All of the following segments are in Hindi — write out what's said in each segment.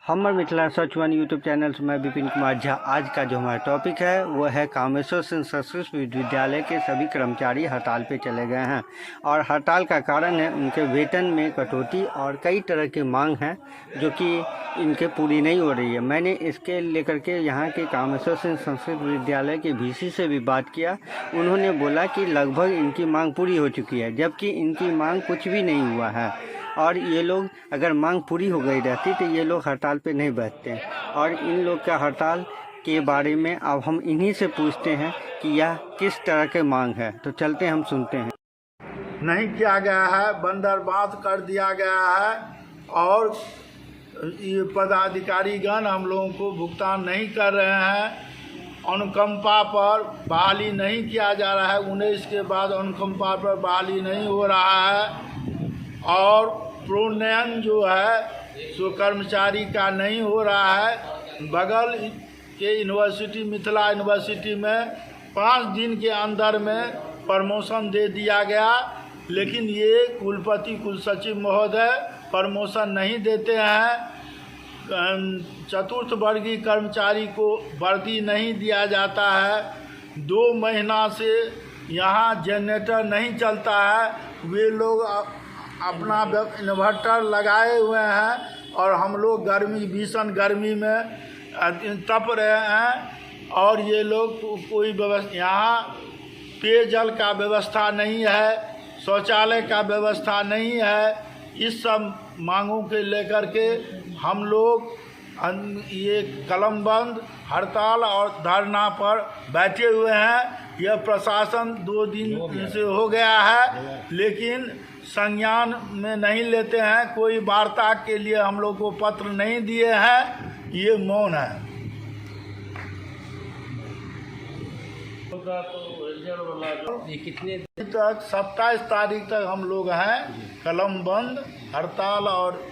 हमर Mithila such one YouTube channel से मैं विपिन कुमार झा। आज का जो हमारा टॉपिक है वो है कामेश्वर सिंह संस्कृत विश्वविद्यालय के सभी कर्मचारी हड़ताल पे चले गए हैं और हड़ताल का कारण है उनके वेतन में कटौती और कई तरह की मांग हैं जो कि इनके पूरी नहीं हो रही है। मैंने इसके लेकर के यहाँ के कामेश्वर सिंह संस्कृत विश्वविद्यालय के वीसी से भी बात किया। उन्होंने बोला कि लगभग इनकी मांग पूरी हो चुकी है, जबकि इनकी मांग कुछ भी नहीं हुआ है और ये लोग अगर मांग पूरी हो गई रहती तो ये लोग हड़ताल पे नहीं बैठते। और इन लोग का हड़ताल के बारे में अब हम इन्हीं से पूछते हैं कि यह किस तरह के मांग है। तो चलते हैं, हम सुनते हैं। नहीं किया गया है, बंदरबांद कर दिया गया है और ये पदाधिकारीगण हम लोगों को भुगतान नहीं कर रहे हैं। अनुकंपा पर बहाली नहीं किया जा रहा है, 19 के बाद अनुकंपा पर बहाली नहीं हो रहा है और प्रोन्नयन जो है सो कर्मचारी का नहीं हो रहा है। बगल के यूनिवर्सिटी मिथिला यूनिवर्सिटी में 5 दिन के अंदर में प्रमोशन दे दिया गया, लेकिन ये कुलपति कुलसचिव महोदय प्रमोशन नहीं देते हैं। चतुर्थ वर्गीय कर्मचारी को वर्दी नहीं दिया जाता है। 2 महीना से यहाँ जनरेटर नहीं चलता है। वे लोग अपना इन्वर्टर लगाए हुए हैं और हम लोग भीषण गर्मी में तप रहे हैं और ये लोग कोई व्यवस्था, यहाँ पेयजल का व्यवस्था नहीं है, शौचालय का व्यवस्था नहीं है। इस सब मांगों के लेकर के हम लोग ये कलमबंद हड़ताल और धरना पर बैठे हुए हैं। यह प्रशासन 2 दिन से हो गया है, लेकिन संज्ञान में नहीं लेते हैं। कोई वार्ता के लिए हम लोग को पत्र नहीं दिए हैं, ये मौन है। कितने तक 27 तारीख तक हम लोग हैं कलम बंद हड़ताल और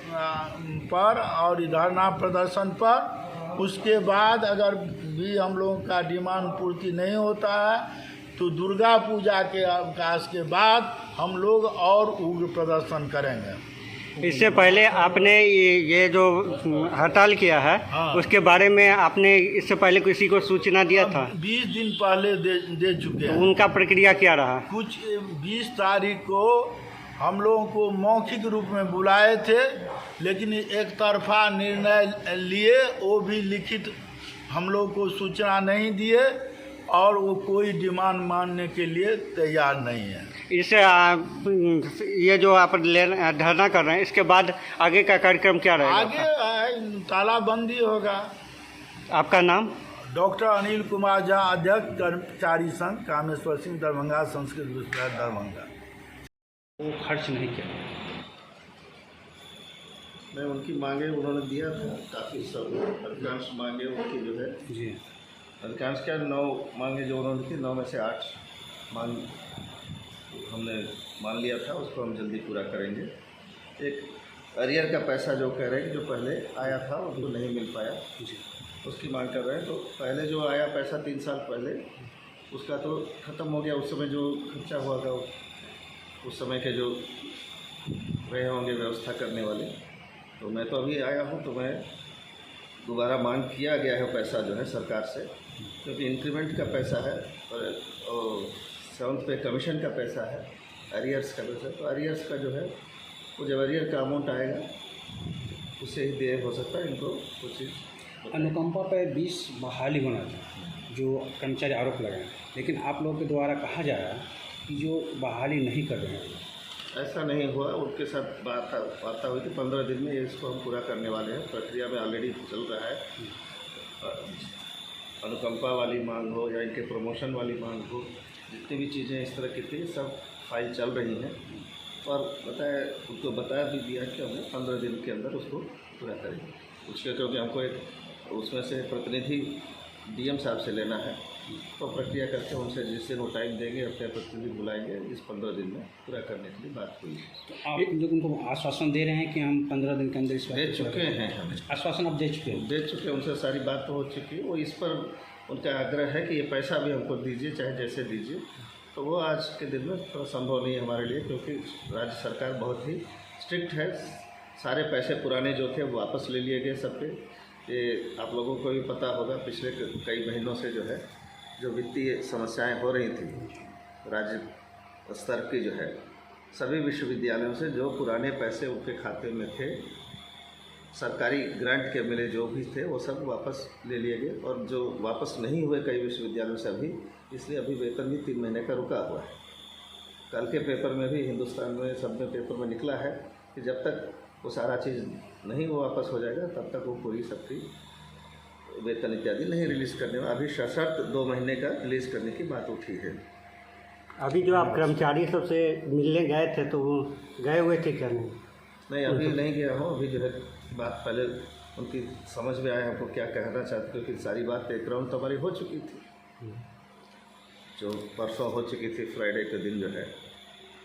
पर और धरना प्रदर्शन पर। उसके बाद अगर भी हम लोगों का डिमांड पूर्ति नहीं होता है तो दुर्गा पूजा के अवकाश के बाद हम लोग और उग्र प्रदर्शन करेंगे। इससे पहले आपने ये जो हड़ताल किया है, हाँ, उसके बारे में आपने इससे पहले किसी को सूचना दिया था? 20 दिन पहले दे चुके हैं। उनका प्रक्रिया क्या रहा? कुछ 20 तारीख को हम लोगों को मौखिक रूप में बुलाए थे, लेकिन एक तरफा निर्णय लिए, वो भी लिखित हम लोग को सूचना नहीं दिए और वो कोई डिमांड मानने के लिए तैयार नहीं है। इसे ये जो आप धरना कर रहे हैं, इसके बाद आगे का कार्यक्रम क्या रहेगा? आगे तालाबंदी होगा। आपका नाम? डॉक्टर अनिल कुमार झा, अध्यक्ष कर्मचारी संघ कामेश्वर सिंह दरभंगा संस्कृत विश्वविद्यालय दरभंगा। वो खर्च नहीं किया, मैं उनकी मांगे उन्होंने दिया था, काफ़ी सब अधिकांश मांगे उनकी जो है जी, अधिकांश क्या 9 मांगे जो उन्होंने थी, 9 में से 8 मांग हमने मान लिया था, उसको हम जल्दी पूरा करेंगे। एक अरियर का पैसा जो कह रहे हैं जो पहले आया था उनको नहीं मिल पाया, उसकी मांग कर रहे हैं। तो पहले जो आया पैसा 3 साल पहले, उसका तो ख़त्म हो गया। उस समय जो खर्चा हुआ था, उस समय के जो रहे होंगे व्यवस्था करने वाले, तो मैं तो अभी आया हूँ, तो मैं दोबारा मांग किया गया है पैसा जो है सरकार से, क्योंकि इंक्रीमेंट का पैसा है और 7th पे कमीशन का पैसा है, अरियर्स का पैसा। तो अरियर्स का जो है वो जब अरियर का अमाउंट आएगा उससे ही देय हो सकता है इनको कुछ चीज़। अनुकंपा पर 20 बहाली होना था, जो कर्मचारी आरोप लगाए, लेकिन आप लोगों के द्वारा कहा जा रहा है कि जो बहाली नहीं कर रहे हैं। ऐसा नहीं हुआ, उनके साथ वार्ता हुई थी। 15 दिन में इसको हम पूरा करने वाले हैं। प्रक्रिया में ऑलरेडी चल रहा है। अनुकंपा वाली मांग हो या इनके प्रमोशन वाली मांग हो, जितनी भी चीज़ें इस तरह की थी सब फाइल चल रही हैं और उनको बताया भी दिया कि हम 15 दिन के अंदर उसको पूरा करेंगे। उसके क्योंकि हमको एक उसमें से प्रतिनिधि DM साहब से लेना है, तो प्रक्रिया करके उनसे जिस दिन वो टाइम देंगे अपने प्रतिनिधि बुलाएंगे, इस 15 दिन में पूरा करने के लिए बात हुई। तो आप लोग उनको आश्वासन दे रहे हैं कि हम 15 दिन के अंदर इस दे चुके हैं, हम आश्वासन आप दे चुके हैं? दे चुके हैं, उनसे सारी बात तो हो चुकी है। वो इस पर उनका आग्रह है कि ये पैसा भी हमको दीजिए, चाहे जैसे दीजिए। तो वो आज के दिन में थोड़ा संभव नहीं है हमारे लिए, क्योंकि राज्य सरकार बहुत ही स्ट्रिक्ट है सारे पैसे पुराने जो थे वो वापस ले लिए गए सबके। ये आप लोगों को भी पता होगा, पिछले कई महीनों से जो है जो वित्तीय समस्याएं हो रही थी राज्य स्तर की, जो है सभी विश्वविद्यालयों से जो पुराने पैसे उनके खाते में थे, सरकारी ग्रांट के मिले जो भी थे, वो सब वापस ले लिए गए। और जो वापस नहीं हुए कई विश्वविद्यालयों से अभी, इसलिए अभी वेतन भी 3 महीने का रुका हुआ है। कल के पेपर में भी, हिंदुस्तान में सब में पेपर में निकला है कि जब तक वो सारा चीज़ नहीं वो वापस हो जाएगा तब तक वो पूरी सबकी वेतन इत्यादि नहीं रिलीज़ करने में, अभी सशर्त 2 महीने का रिलीज़ करने की बात उठी है। अभी जो आप कर्मचारी सबसे मिलने गए थे तो वो गए हुए थे क्या? नहीं, अभी नहीं गया हूँ। अभी जो है बात पहले उनकी समझ में आया हमको क्या कहना चाहते, क्योंकि सारी बात एक राउंड तो हमारी हो चुकी थी, जो परसों हो चुकी थी, फ्राइडे के दिन जो है,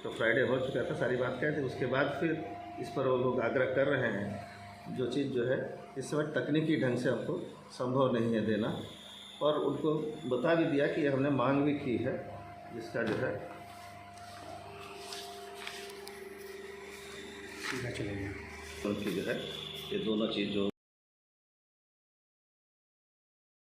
तो फ्राइडे हो चुका था, सारी बात कह दी। उसके बाद फिर इस पर वो लोग आग्रह कर रहे हैं, जो चीज़ जो है इस समय तकनीकी ढंग से हमको संभव नहीं है देना, और उनको बता भी दिया कि हमने मांग भी की है, जिसका जो है चलेगा उनकी जो है ये दोनों चीज़ जो